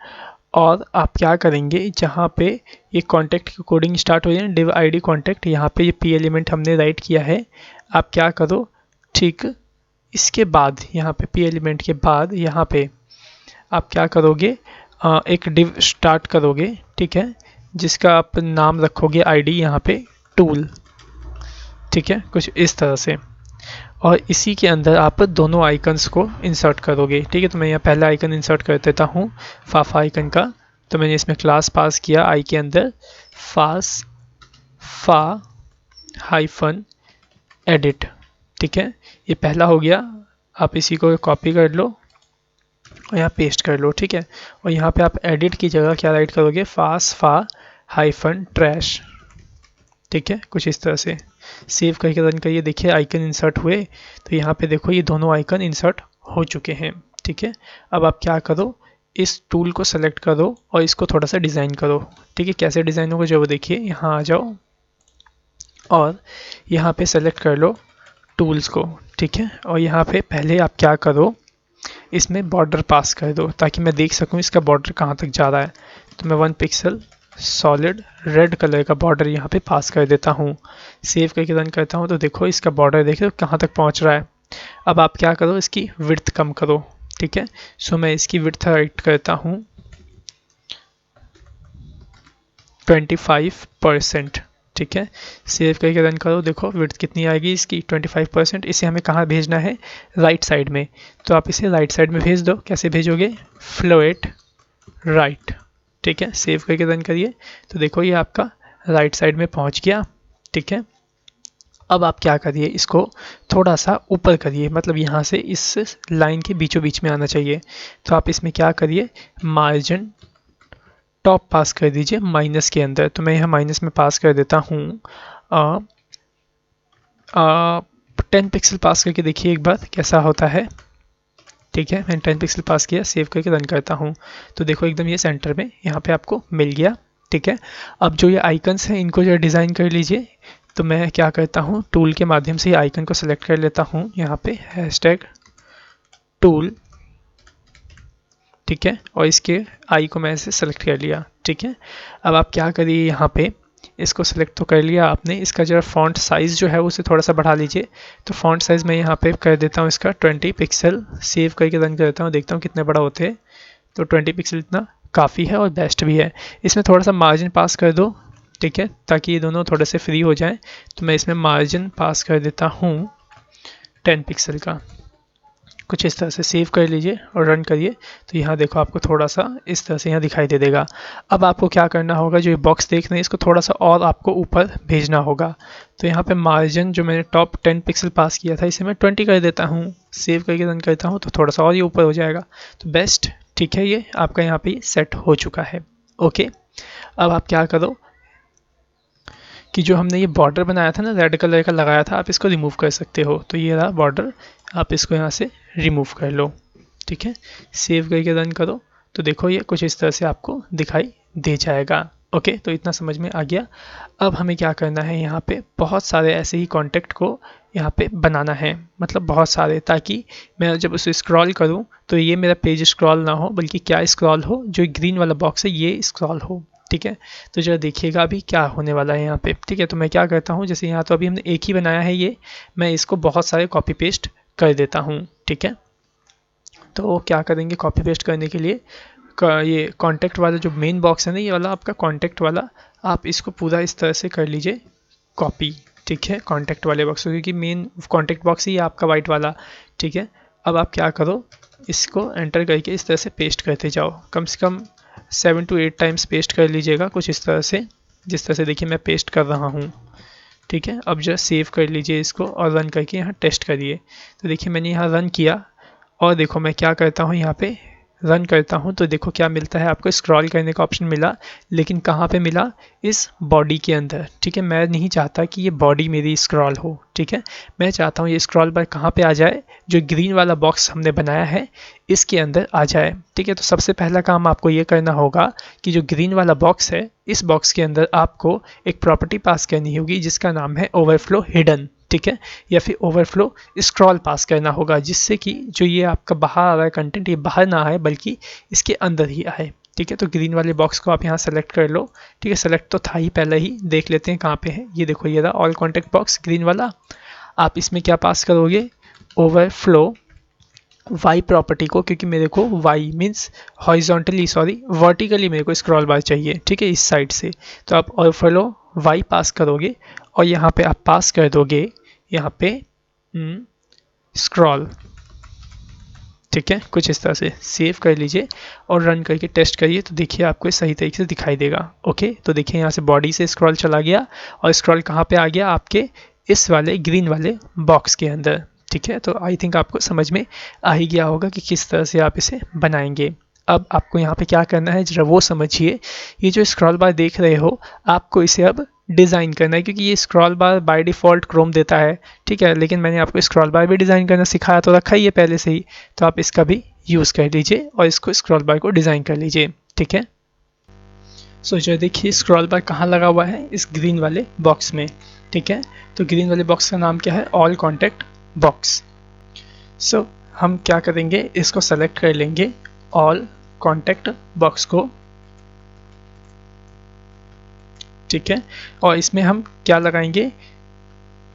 और आप क्या करेंगे, जहाँ पे ये कॉन्टैक्ट की कोडिंग स्टार्ट हो जाए, div id कॉन्टैक्ट, यहाँ पे ये p एलिमेंट हमने राइट किया है। आप क्या करो, ठीक, इसके बाद यहाँ पे p एलिमेंट के बाद यहाँ पे आप क्या करोगे, एक div स्टार्ट करोगे। ठीक है, जिसका आप नाम रखोगे id यहाँ पे टूल। ठीक है, कुछ इस तरह से, और इसी के अंदर आप दोनों आइकन्स को इंसर्ट करोगे। ठीक है, तो मैं यहाँ पहला आइकन इंसर्ट कर देता हूँ फाफा आइकन का। तो मैंने इसमें क्लास पास किया आई के अंदर फा हाइफन एडिट। ठीक है, ये पहला हो गया आप इसी को कॉपी कर लो और यहाँ पेस्ट कर लो, ठीक है। और यहाँ पे आप एडिट की जगह क्या राइट करोगे, -ट्रैश, ठीक है, कुछ इस तरह से सेव करके रन करिए। देखिए आइकन इंसर्ट हुए, तो यहाँ पे देखो ये दोनों आइकन इंसर्ट हो चुके हैं, ठीक है। अब आप क्या करो, इस टूल को सेलेक्ट करो और इसको थोड़ा सा डिज़ाइन करो, ठीक है। कैसे डिज़ाइन होगा जो वो देखिए, यहाँ आ जाओ और यहाँ पे सेलेक्ट कर लो टूल्स को, ठीक है। और यहाँ पे पहले आप क्या करो, इसमें बॉर्डर पास कर दो ताकि मैं देख सकूँ इसका बॉर्डर कहाँ तक जा रहा है। तो मैं 1 पिक्सल सॉलिड रेड कलर का बॉर्डर यहाँ पे पास कर देता हूँ। सेव करके रन करता हूँ तो देखो इसका बॉर्डर देखो कहाँ तक पहुँच रहा है। अब आप क्या करो, इसकी विड्थ कम करो, ठीक है। सो मैं इसकी विड्थ राइट करता हूँ 25%, ठीक है। सेव करके रन करो, देखो विड्थ कितनी आएगी इसकी 25%। इसे हमें कहाँ भेजना है, राइट साइड में। तो आप इसे राइट साइड में भेज दो। कैसे भेजोगे, फ्लोट राइट, ठीक है। सेव करके रन करिए तो देखो ये आपका राइट साइड में पहुँच गया, ठीक है। अब आप क्या करिए, इसको थोड़ा सा ऊपर करिए, मतलब यहाँ से इस लाइन के बीचों बीच में आना चाहिए। तो आप इसमें क्या करिए, मार्जिन टॉप पास कर दीजिए माइनस के अंदर। तो मैं यहाँ माइनस में पास कर देता हूँ 10 पिक्सल पास करके देखिए एक बार कैसा होता है, ठीक है। मैंने 10 पिक्सल पास किया, सेव करके रन करता हूँ तो देखो एकदम ये सेंटर में यहाँ पे आपको मिल गया, ठीक है। अब जो ये आइकन्स हैं इनको जो डिज़ाइन कर लीजिए। तो मैं क्या करता हूँ, टूल के माध्यम से आइकन को सेलेक्ट कर लेता हूँ, यहाँ पे #टूल, ठीक है। और इसके आई को मैं ऐसे सेलेक्ट कर लिया, ठीक है। अब आप क्या करिए, यहाँ पे इसको सेलेक्ट तो कर लिया आपने, इसका जो फॉन्ट साइज़ जो है उसे थोड़ा सा बढ़ा लीजिए। तो फॉन्ट साइज़ मैं यहाँ पे कर देता हूँ इसका 20 पिक्सल। सेव करके रन करता हूँ, देखता हूँ कितने बड़ा होते हैं। तो 20 पिक्सल इतना काफ़ी है और बेस्ट भी है। इसमें थोड़ा सा मार्जिन पास कर दो, ठीक है, ताकि ये दोनों थोड़े से फ्री हो जाएं। तो मैं इसमें मार्जिन पास कर देता हूँ 10 पिक्सल का, कुछ इस तरह से। सेव कर लीजिए और रन करिए तो यहाँ देखो आपको थोड़ा सा इस तरह से यहाँ दिखाई दे देगा। अब आपको क्या करना होगा, जो ये बॉक्स देख रहे हैं इसको थोड़ा सा और आपको ऊपर भेजना होगा। तो यहाँ पे मार्जिन जो मैंने टॉप 10 पिक्सल पास किया था इसे मैं 20 कर देता हूँ। सेव करके रन करता हूँ तो थोड़ा सा और ये ऊपर हो जाएगा, तो बेस्ट, ठीक है। ये आपका यहाँ पे सेट हो चुका है, ओके। अब आप क्या करो कि जो हमने ये बॉर्डर बनाया था ना, रेड कलर का लगाया था, आप इसको रिमूव कर सकते हो। तो ये रहा बॉर्डर, आप इसको यहाँ से रिमूव कर लो, ठीक है। सेव करके रन करो तो देखो ये कुछ इस तरह से आपको दिखाई दे जाएगा, ओके। तो इतना समझ में आ गया। अब हमें क्या करना है, यहाँ पे बहुत सारे ऐसे ही कॉन्टेक्ट को यहाँ पे बनाना है, मतलब बहुत सारे, ताकि मैं जब उसे स्क्रॉल करूँ तो ये मेरा पेज स्क्रॉल ना हो, बल्कि क्या स्क्रॉल हो, जो ग्रीन वाला बॉक्स है ये स्क्रॉल हो, ठीक है। तो जरा देखिएगा अभी क्या होने वाला है यहाँ पे, ठीक है। तो मैं क्या करता हूँ, जैसे यहाँ तो अभी हमने एक ही बनाया है ये, मैं इसको बहुत सारे कॉपी पेस्ट कर देता हूँ, ठीक है। तो क्या करेंगे, कॉपी पेस्ट करने के लिए ये कॉन्टेक्ट वाला जो मेन बॉक्स है ना, ये वाला आपका कॉन्टेक्ट वाला, आप इसको पूरा इस तरह से कर लीजिए कॉपी, ठीक है, कॉन्टेक्ट वाले बॉक्स, क्योंकि मेन कॉन्टेक्ट बॉक्स ही है आपका वाइट वाला, ठीक है। अब आप क्या करो, इसको एंटर करके इस तरह से पेस्ट करते जाओ, कम से कम 7 to 8 टाइम्स पेस्ट कर लीजिएगा, कुछ इस तरह से, जिस तरह से देखिए मैं पेस्ट कर रहा हूँ, ठीक है। अब जरा सेव कर लीजिए इसको और रन करके यहाँ टेस्ट करिए। तो देखिए मैंने यहाँ रन किया और देखो मैं क्या करता हूँ, यहाँ पे रन करता हूँ तो देखो क्या मिलता है, आपको स्क्रॉल करने का ऑप्शन मिला, लेकिन कहाँ पे मिला, इस बॉडी के अंदर, ठीक है। मैं नहीं चाहता कि ये बॉडी मेरी स्क्रॉल हो, ठीक है। मैं चाहता हूँ ये स्क्रॉल बार कहाँ पे आ जाए, जो ग्रीन वाला बॉक्स हमने बनाया है इसके अंदर आ जाए, ठीक है। तो सबसे पहला काम आपको ये करना होगा कि जो ग्रीन वाला बॉक्स है, इस बॉक्स के अंदर आपको एक प्रॉपर्टी पास करनी होगी जिसका नाम है ओवरफ्लो हिडन, ठीक है, या फिर ओवरफ्लो स्क्रॉल पास करना होगा, जिससे कि जो ये आपका बाहर आ रहा है कंटेंट, ये बाहर ना आए बल्कि इसके अंदर ही आए, ठीक है। तो ग्रीन वाले बॉक्स को आप यहाँ सेलेक्ट कर लो, ठीक है। सेलेक्ट तो था ही पहले ही, देख लेते हैं कहाँ पे है। ये देखो ये रहा ऑल कॉन्टेक्ट बॉक्स ग्रीन वाला। आप इसमें क्या पास करोगे, ओवरफ्लो वाई प्रॉपर्टी को, क्योंकि मेरे को Y means horizontally, sorry vertically मेरे को स्क्रॉल बार चाहिए, ठीक है, इस साइड से। तो आप ओवरफ्लो वाई पास करोगे और यहाँ पे आप पास कर दोगे यहाँ पे स्क्रॉल, ठीक है, कुछ इस तरह से। सेव कर लीजिए और रन करके टेस्ट करिए तो देखिए आपको सही तरीके से दिखाई देगा, ओके। तो देखिए यहाँ से बॉडी से स्क्रॉल चला गया और स्क्रॉल कहाँ पे आ गया, आपके इस वाले ग्रीन वाले बॉक्स के अंदर, ठीक है, तो आई थिंक आपको समझ में आ ही गया होगा कि किस तरह से आप इसे बनाएंगे। अब आपको यहाँ पे क्या करना है जरा वो समझिए। ये जो स्क्रॉल बार देख रहे हो, आपको इसे अब डिज़ाइन करना है, क्योंकि ये scroll bar by default Chrome देता है, ठीक है, लेकिन मैंने आपको स्क्रॉल बार भी डिज़ाइन करना सिखाया तो रखा ही है पहले से ही, तो आप इसका भी यूज़ कर लीजिए और इसको स्क्रॉल बार को डिज़ाइन कर लीजिए, ठीक है। सो जो देखिए स्क्रॉल बार कहाँ लगा हुआ है, इस ग्रीन वाले बॉक्स में, ठीक है। तो ग्रीन वाले बॉक्स का नाम क्या है, ऑल कॉन्टैक्ट बॉक्स। सो हम क्या करेंगे, इसको सेलेक्ट कर लेंगे ऑल कॉन्टैक्ट बॉक्स को, ठीक है, और इसमें हम क्या लगाएंगे,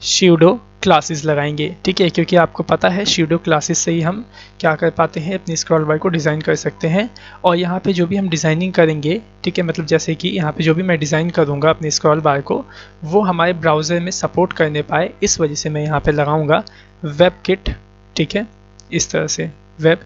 स्यूडो क्लासेस लगाएंगे, ठीक है, क्योंकि आपको पता है स्यूडो क्लासेस से ही हम क्या कर पाते हैं, अपनी स्क्रॉल बार को डिज़ाइन कर सकते हैं। और यहाँ पे जो भी हम डिज़ाइनिंग करेंगे, ठीक है, मतलब जैसे कि यहाँ पे जो भी मैं डिज़ाइन करूँगा अपनी स्क्रॉल बार को, वो हमारे ब्राउज़र में सपोर्ट करने पाए, इस वजह से मैं यहाँ पे लगाऊँगा वेब किट, ठीक है, इस तरह से वेब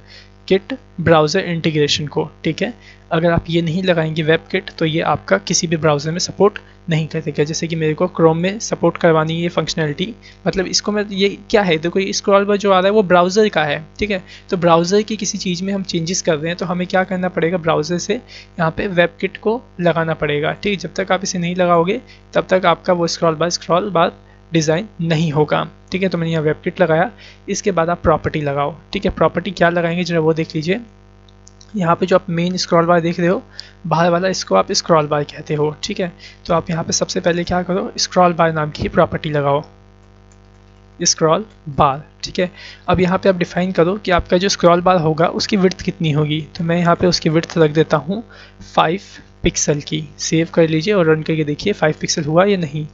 किट ब्राउज़र इंटीग्रेशन को, ठीक है। अगर आप ये नहीं लगाएंगे वेब किट, तो ये आपका किसी भी ब्राउज़र में सपोर्ट नहीं करेगा। जैसे कि मेरे को क्रोम में सपोर्ट करवानी है ये फंक्शनैलिटी, मतलब इसको मैं, ये क्या है, देखो ये स्क्रॉल बार जो आ रहा है वो ब्राउज़र का है, ठीक है। तो ब्राउज़र की किसी चीज़ में हम चेंजेस कर रहे हैं तो हमें क्या करना पड़ेगा, ब्राउज़र से यहाँ पे वेब किट को लगाना पड़ेगा, ठीक है। जब तक आप इसे नहीं लगाओगे तब तक आपका वो स्क्रॉल बार डिज़ाइन नहीं होगा, ठीक है। तो मैंने यहाँ वेब किट लगाया, इसके बाद आप प्रॉपर्टी लगाओ, ठीक है। प्रॉपर्टी क्या लगाएंगे जरा वो देख लीजिए। यहाँ पे जो आप मेन स्क्रॉल बार देख रहे हो बाहर वाला, इसको आप स्क्रॉल बार कहते हो, ठीक है। तो आप यहाँ पे सबसे पहले क्या करो, स्क्रॉल बार नाम की प्रॉपर्टी लगाओ, स्क्रॉल बार, ठीक है। अब यहाँ पे आप डिफाइन करो कि आपका जो स्क्रॉल बार होगा उसकी विड्थ कितनी होगी, तो मैं यहाँ पे उसकी विड्थ रख देता हूँ 5 पिक्सल की। सेव कर लीजिए और रन करके देखिए 5 पिक्सल हुआ या नहीं,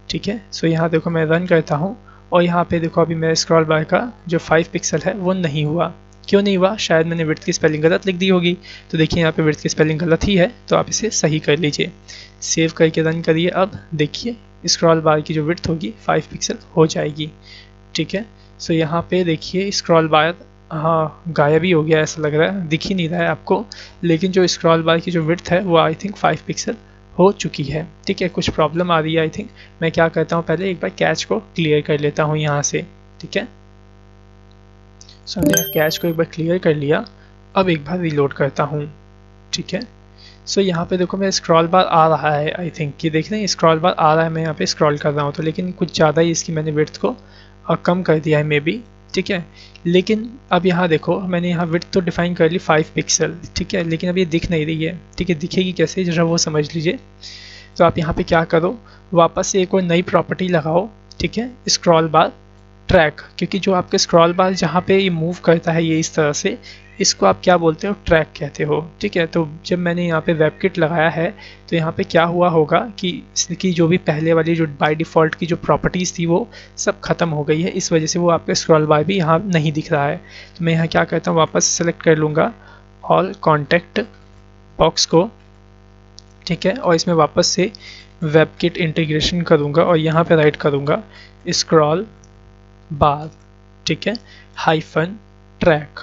ठीक है। सो यहाँ देखो मैं रन करता हूँ और यहाँ पे देखो अभी मेरे स्क्रॉल बार का जो 5 पिक्सल है वो नहीं हुआ। क्यों नहीं हुआ, शायद मैंने विड्थ की स्पेलिंग गलत लिख दी होगी। तो देखिए यहाँ पे विड्थ की स्पेलिंग गलत ही है, तो आप इसे सही कर लीजिए। सेव करके रन करिए। अब देखिए स्क्रॉल बार की जो विड्थ होगी 5 पिक्सल हो जाएगी, ठीक है। सो यहाँ पे देखिए स्क्रॉल बार, हाँ गायब ही हो गया ऐसा लग रहा है, दिख ही नहीं रहा है आपको, लेकिन जो स्क्रॉल बार की जो विड्थ है वो आई थिंक 5 पिक्सल हो चुकी है, ठीक है। कुछ प्रॉब्लम आ रही है आई थिंक। मैं क्या करता हूँ, पहले एक बार कैच को क्लियर कर लेता हूँ यहाँ से, ठीक है। सो मैंने कैच को एक बार क्लियर कर लिया। अब एक बार रीलोड करता हूँ, ठीक है। सो यहाँ पे देखो मेरा स्क्रॉल बार आ रहा है, आई थिंक कि देख रहे हैं स्क्रॉल बार आ रहा है, मैं यहाँ पे स्क्रॉल कर रहा हूँ तो, लेकिन कुछ ज़्यादा ही इसकी मैंने विड्थ को कम कर दिया है मे बी, ठीक है। लेकिन अब यहाँ देखो मैंने यहाँ विड्थ तो डिफाइन कर ली 5 पिक्सल, ठीक है, लेकिन अब ये दिख नहीं रही है, ठीक है। दिखेगी कैसे जरा वो समझ लीजिए। तो आप यहाँ पे क्या करो, वापस से एक और नई प्रॉपर्टी लगाओ, ठीक है, स्क्रॉल बार ट्रैक, क्योंकि जो आपके स्क्रॉल बार जहाँ पे ये मूव करता है ये इस तरह से, इसको आप क्या बोलते हो, ट्रैक कहते हो, ठीक है। तो जब मैंने यहाँ पे वेब किट लगाया है तो यहाँ पे क्या हुआ होगा कि इसकी जो भी पहले वाली जो बाय डिफ़ॉल्ट की जो प्रॉपर्टीज़ थी वो सब खत्म हो गई है, इस वजह से वो आपका स्क्रॉल बार भी यहाँ नहीं दिख रहा है। तो मैं यहाँ क्या करता हूँ, वापस सेलेक्ट कर लूँगा ऑल कॉन्टैक्ट बॉक्स को, ठीक है, और इसमें वापस से वेब किट इंटीग्रेशन करूँगा और यहाँ पे राइट करूँगा स्क्रॉल बार, ठीक है, हाइफन ट्रैक,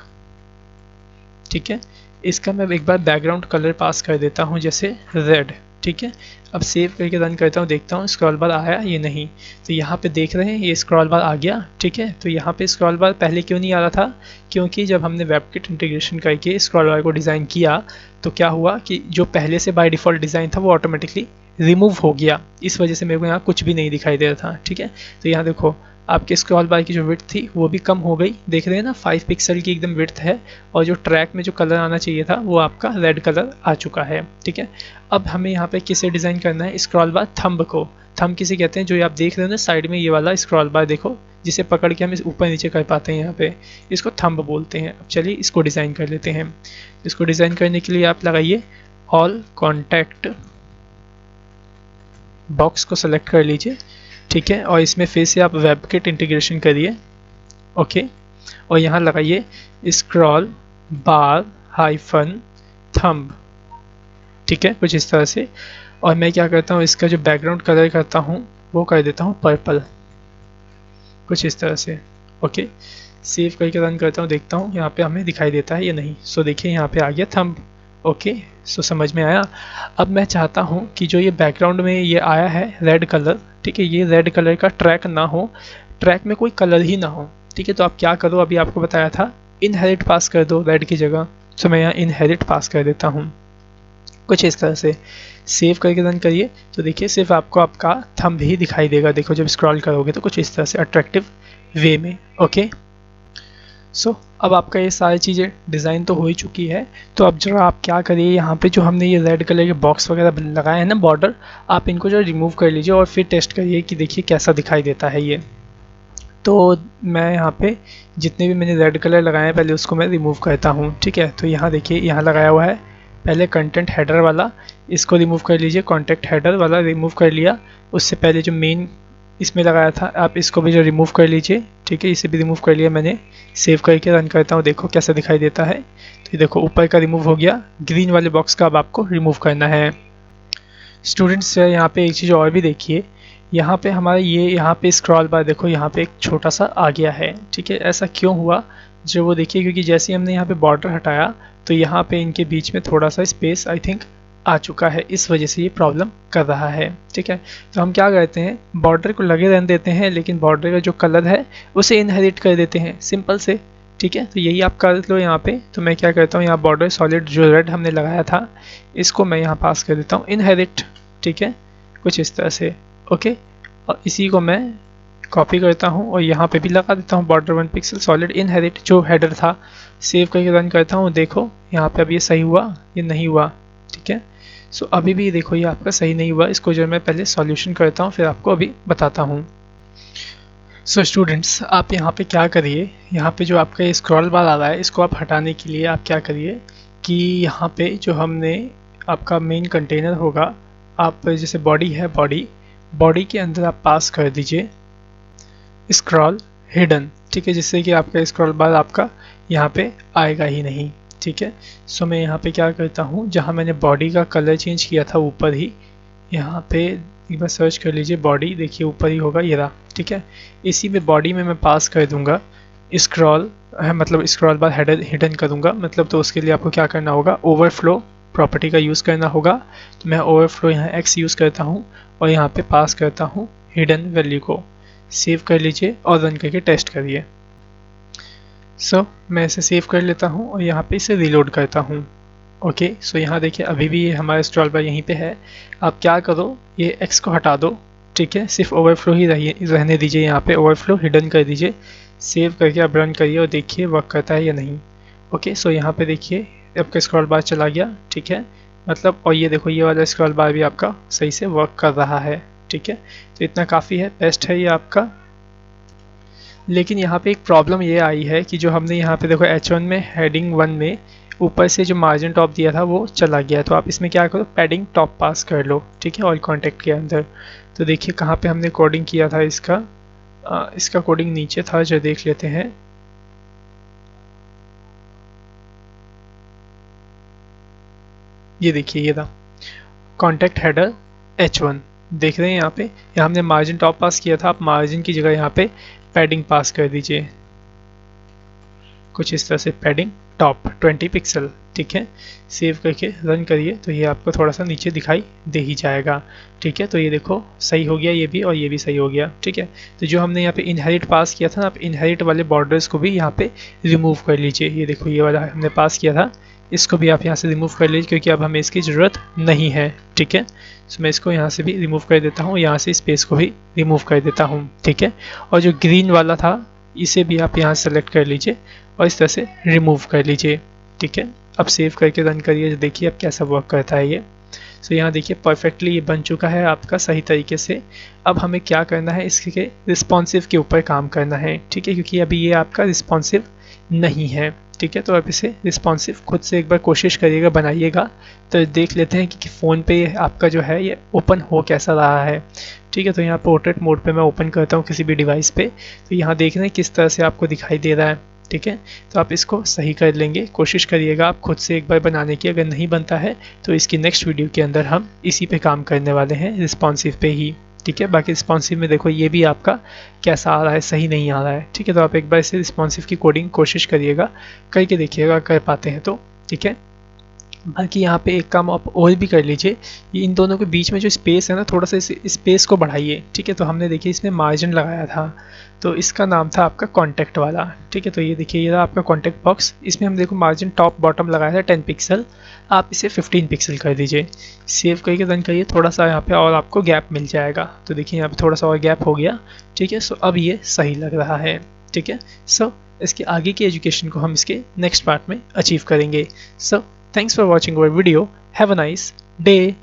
ठीक है। इसका मैं एक बार बैकग्राउंड कलर पास कर देता हूँ जैसे रेड, ठीक है। अब सेव करके रन करता हूँ, देखता हूँ स्क्रॉल बार आया ये नहीं। तो यहाँ पे देख रहे हैं ये स्क्रॉल बार आ गया, ठीक है। तो यहाँ पे स्क्रॉल बार पहले क्यों नहीं आ रहा था, क्योंकि जब हमने वेब किट इंटीग्रेशन करके स्क्रॉल बार को डिज़ाइन किया तो क्या हुआ कि जो पहले से बाय डिफ़ॉल्ट डिज़ाइन था वो ऑटोमेटिकली रिमूव हो गया, इस वजह से मेरे को यहाँ कुछ भी नहीं दिखाई दे रहा था, ठीक है। तो यहाँ देखो आपके स्क्रॉल बार की जो विड्थ थी वो भी कम हो गई, देख रहे हैं ना 5 पिक्सल की एकदम विड्थ है, और जो ट्रैक में जो कलर आना चाहिए था वो आपका रेड कलर आ चुका है, ठीक है। अब हमें यहाँ पे किसे डिज़ाइन करना है, स्क्रॉल बार थंब को। थंब किसे कहते हैं, जो आप देख रहे हो ना साइड में ये वाला स्क्रॉल बार देखो, जिसे पकड़ के हम इस ऊपर नीचे कर पाते हैं, यहाँ पे इसको थंब बोलते हैं। अब चलिए इसको डिज़ाइन कर लेते हैं। इसको डिज़ाइन करने के लिए आप लगाइए ऑल कॉन्टैक्ट बॉक्स को सेलेक्ट कर लीजिए, ठीक है, और इसमें फिर से आप वेब किट इंटीग्रेशन करिए, ओके, और यहाँ लगाइए स्क्रॉल बार हाइफन थंब, ठीक है, कुछ इस तरह से। और मैं क्या करता हूँ, इसका जो बैकग्राउंड कलर करता हूँ वो कर देता हूँ पर्पल, कुछ इस तरह से, ओके। सेव करके रन करता हूँ, देखता हूँ यहाँ पे हमें दिखाई देता है या नहीं। सो देखिए यहाँ पे आ गया थंब, ओके। सो समझ में आया। अब मैं चाहता हूँ कि जो ये बैकग्राउंड में ये आया है रेड कलर, ठीक है, ये रेड कलर का ट्रैक ना हो, ट्रैक में कोई कलर ही ना हो, ठीक है, तो आप क्या करो, अभी आपको बताया था इनहेरिट पास कर दो रेड की जगह, तो मैं यहाँ इनहेरिट पास कर देता हूँ कुछ इस तरह से। सेव करके रन करिए तो देखिए सिर्फ आपको आपका थंब ही दिखाई देगा, देखो जब स्क्रॉल करोगे तो कुछ इस तरह से अट्रैक्टिव वे में। ओके, सो अब आपका ये सारी चीज़ें डिज़ाइन तो हो ही चुकी है, तो अब जरा आप क्या करिए, यहाँ पे जो हमने ये रेड कलर के बॉक्स वगैरह लगाए हैं ना बॉर्डर, आप इनको जो रिमूव कर लीजिए और फिर टेस्ट करिए कि देखिए कैसा दिखाई देता है ये। तो मैं यहाँ पे जितने भी मैंने रेड कलर लगाए हैं पहले उसको मैं रिमूव करता हूँ, ठीक है। तो यहाँ देखिए यहाँ लगाया हुआ है पहले कंटेंट हेडर वाला, इसको रिमूव कर लीजिए, कॉन्टेक्ट हेडर वाला रिमूव कर लिया। उससे पहले जो मेन इसमें लगाया था आप इसको भी जो रिमूव कर लीजिए, ठीक है, इसे भी रिमूव कर लिया मैंने। सेव करके रन करता हूँ, देखो कैसा दिखाई देता है। तो ये देखो ऊपर का रिमूव हो गया, ग्रीन वाले बॉक्स का अब आपको रिमूव करना है। स्टूडेंट्स यहाँ पे एक चीज़ और भी देखिए, यहाँ पे हमारा ये यहाँ पे स्क्रॉल बार देखो यहाँ पे एक छोटा सा आ गया है, ठीक है। ऐसा क्यों हुआ जो वो देखिए, क्योंकि जैसे हमने यहाँ पे बॉर्डर हटाया तो यहाँ पे इनके बीच में थोड़ा सा स्पेस आई थिंक आ चुका है, इस वजह से ये प्रॉब्लम कर रहा है, ठीक है। तो हम क्या करते हैं, बॉर्डर को लगे रहने देते हैं, लेकिन बॉर्डर का जो कलर है उसे इनहेरिट कर देते हैं सिंपल से, ठीक है। तो यही आप कर लो यहाँ पे। तो मैं क्या करता हूँ, यहाँ बॉर्डर सॉलिड जो रेड हमने लगाया था इसको मैं यहाँ पास कर देता हूँ इनहेरिट, ठीक है, कुछ इस तरह से। ओके, और इसी को मैं कॉपी करता हूँ और यहाँ पे भी लगा देता हूँ बॉर्डर 1 पिक्सल सॉलिड इनहेरिट जो हेडर था। सेव करके रन करता हूँ, देखो यहाँ पे अब ये सही हुआ, ये नहीं हुआ, ठीक है। सो अभी भी देखो ये आपका सही नहीं हुआ, इसको जो मैं पहले सॉल्यूशन करता हूँ फिर आपको अभी बताता हूँ। सो स्टूडेंट्स आप यहाँ पे क्या करिए, यहाँ पे जो आपका ये स्क्रॉल बार आ रहा है इसको आप हटाने के लिए आप क्या करिए कि यहाँ पे जो हमने आपका मेन कंटेनर होगा, आप जैसे बॉडी है, बॉडी के अंदर आप पास कर दीजिए स्क्रॉल हिडन, ठीक है, जिससे कि आपका स्क्रॉल बार आपका यहाँ पे आएगा ही नहीं, ठीक है। सो मैं यहाँ पे क्या करता हूँ, जहाँ मैंने बॉडी का कलर चेंज किया था ऊपर ही, यहाँ पे एक बार सर्च कर लीजिए बॉडी, देखिए ऊपर ही होगा ये रहा, ठीक है। इसी में बॉडी में मैं पास कर दूंगा स्क्रॉल है, मतलब स्क्रॉल बार हेडर हिडन करूँगा, मतलब तो उसके लिए आपको क्या करना होगा, ओवरफ्लो प्रॉपर्टी का यूज़ करना होगा। तो मैं ओवरफ्लो यहाँ x यूज़ करता हूँ और यहाँ पे पास करता हूँ हिडन वैल्यू को। सेव कर लीजिए और रन करके टेस्ट करिए। सो मैं इसे सेव कर लेता हूँ और यहाँ पे इसे रीलोड करता हूँ। ओके, सो यहाँ देखिए अभी भी हमारा स्क्रॉल बार यहीं पे है। आप क्या करो, ये x को हटा दो, ठीक है, सिर्फ ओवरफ्लो ही रहने दीजिए, यहाँ पे ओवरफ्लो हिडन कर दीजिए। सेव करके आप रन करिए और देखिए वर्क करता है या नहीं। ओके, सो यहाँ पे देखिए आपका स्क्रॉल बार चला गया, ठीक है, मतलब, और ये देखो ये वाला स्क्रॉल बार भी आपका सही से वर्क कर रहा है, ठीक है। तो इतना काफ़ी है, बेस्ट है ये आपका। लेकिन यहाँ पे एक प्रॉब्लम ये आई है कि जो हमने यहाँ पे देखो H1 में हेडिंग 1 में ऊपर से जो मार्जिन टॉप दिया था वो चला गया। तो आप इसमें क्या करो, पैडिंग टॉप पास कर लो, ठीक है, ऑल कॉन्टेक्ट के अंदर। तो देखिए कहाँ पे हमने कोडिंग किया था इसका, इसका कोडिंग नीचे था, जो देख लेते हैं। ये देखिए ये था कॉन्टेक्ट हेडर H1, देख रहे हैं यहाँ पे, यहाँ हमने मार्जिन टॉप पास किया था, आप मार्जिन की जगह यहाँ पे पैडिंग पास कर दीजिए कुछ इस तरह से, पैडिंग टॉप 20 पिक्सल, ठीक है। सेव करके रन करिए तो ये आपको थोड़ा सा नीचे दिखाई दे ही जाएगा, ठीक है। तो ये देखो सही हो गया ये भी और ये भी सही हो गया, ठीक है। तो जो हमने यहाँ पे इनहेरिट पास किया था ना, आप इनहेरिट वाले बॉर्डर्स को भी यहाँ पे रिमूव कर लीजिए। ये देखो ये वाला हमने पास किया था, इसको भी आप यहाँ से रिमूव कर लीजिए क्योंकि अब हमें इसकी ज़रूरत नहीं है, ठीक है। सो मैं इसको यहाँ से भी रिमूव कर देता हूँ, यहाँ से स्पेस को भी रिमूव कर देता हूँ, ठीक है। और जो ग्रीन वाला था इसे भी आप यहाँ सेलेक्ट कर लीजिए और इस तरह से रिमूव कर लीजिए, ठीक है। अब सेव करके रन करिए, देखिए अब कैसा वर्क करता है ये। सो यहाँ देखिए परफेक्टली ये बन चुका है आपका सही तरीके से। अब हमें क्या करना है, इसके रिस्पॉन्सिव के ऊपर काम करना है, ठीक है, क्योंकि अभी ये आपका रिस्पॉन्सिव नहीं है, ठीक है। तो अब इसे रिस्पॉन्सिव खुद से एक बार कोशिश करिएगा, बनाइएगा, तो देख लेते हैं कि फ़ोन पे आपका जो है ये ओपन हो कैसा रहा है, ठीक है। तो यहाँ पोर्ट्रेट मोड पे मैं ओपन करता हूँ किसी भी डिवाइस पे, तो यहाँ देख रहे हैं किस तरह से आपको दिखाई दे रहा है, ठीक है। तो आप इसको सही कर लेंगे, कोशिश करिएगा आप खुद से एक बार बनाने की। अगर नहीं बनता है तो इसकी नेक्स्ट वीडियो के अंदर हम इसी पे काम करने वाले हैं, रिस्पॉन्सिव पे ही, ठीक है। बाकी रिस्पॉन्सिव में देखो ये भी आपका कैसा आ रहा है, सही नहीं आ रहा है, ठीक है। तो आप एक बार इसे रिस्पॉन्सिव की कोडिंग कोशिश करिएगा, करके देखिएगा कर पाते हैं तो, ठीक है। बाकी यहाँ पे एक काम आप और भी कर लीजिए, ये इन दोनों के बीच में जो स्पेस है ना, थोड़ा सा इस स्पेस को बढ़ाइए। ठीक है, तो हमने देखिए इसमें मार्जिन लगाया था, तो इसका नाम था आपका कॉन्टैक्ट वाला। ठीक है, तो ये देखिए ये रहा आपका कॉन्टैक्ट बॉक्स। इसमें हम देखो मार्जिन टॉप बॉटम लगाया था 10 पिक्सल, आप इसे 15 पिक्सल कर दीजिए। सेव करके रन करिए, थोड़ा सा यहाँ पे और आपको गैप मिल जाएगा। तो देखिए यहाँ पे थोड़ा सा और गैप हो गया। ठीक है, सो अब ये सही लग रहा है। ठीक है, सो इसके आगे की एजुकेशन को हम इसके नेक्स्ट पार्ट में अचीव करेंगे। सो thanks for watching our video. Have a nice day.